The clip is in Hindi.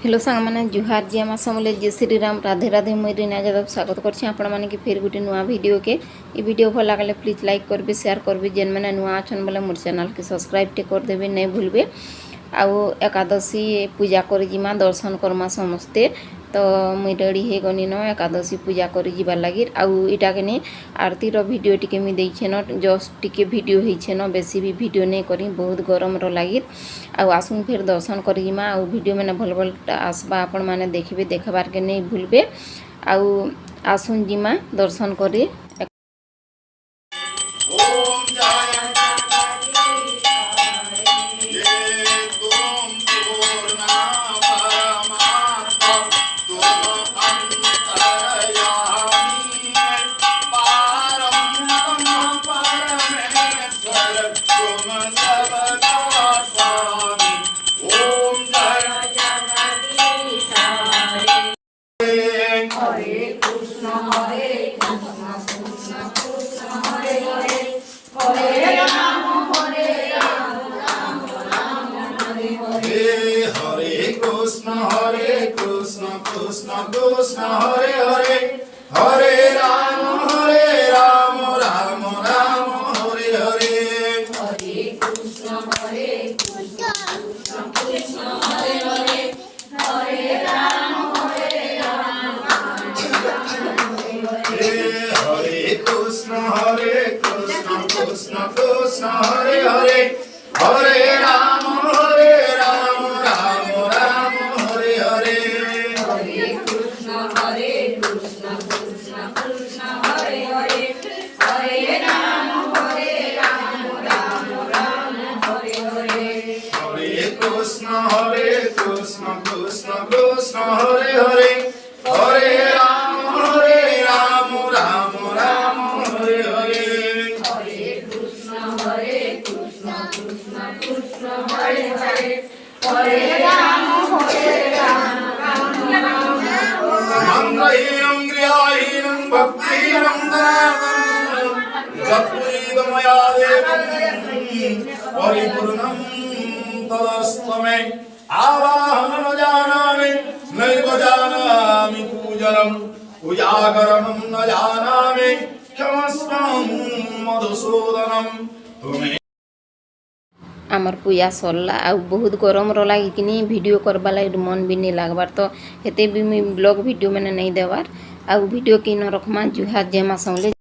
हेलो सांग मैंने जुहार जी आम समले जय श्री राम राधे राधे मुई रीना यादव स्वागत करछी आपण माने कि फिर गुटे नुआ वीडियो के ये वीडियो भल लागले प्लीज लाइक करबे शेयर करबे जेन मैंने नुआ अछन बोले मोर चैनल के सब्सक्राइब टे कर देबे नहीं भूलबे। आउ एकादशी पूजा कर जिमा दर्शन करमा समस्ते तो मुई रेडी हे गनी न एकादशी पूजा कर जिबार लगी। आउ इटा के नहीं आरती रो वीडियो टिके मुई देइछे न जस्ट टिके वीडियो होइछे न बेसी भी वीडियो नहीं करी बहुत गरम रो लगी। आउ आसुन फिर दर्शन कर जिमा आउ वीडियो मैंने भल भल आसबा आपण माने देखबे देखबार के नहीं भूलबे। आउ आसुन जिमा दर्शन करी। Hare Krishna Krishna Krishna Hare Hare Hare Rama Rama Rama Hare Hare Hare Krishna Krishna Krishna Hare Hare Hare Rama Hare Krishna Krishna Krishna Hare Hare Hare Rama Krishna Hare Krishna Krishna Krishna Hare Hare Hare Rama Rama Rama Hare Hare Hare Krishna Krishna Krishna Hare Hare Hare Rama Mangahinam Griyahinam Bhaktihinam Dharanam Japurigamaya Devam Paripurnam तदस्तमे आवाहन न जानामि नैव जानामि पूजनम पूजाकरणम न जानामि क्षमस्वं मधुसूदनम तुम्हें आमर पूजा सरला आ बहुत गरम रहा कि वीडियो करवा लगे मन भी नहीं लगवार तो हेते भी मुझे ब्लॉग वीडियो मैंने नहीं देवार आ वीडियो कि न रखमा जुहार जय मां समले।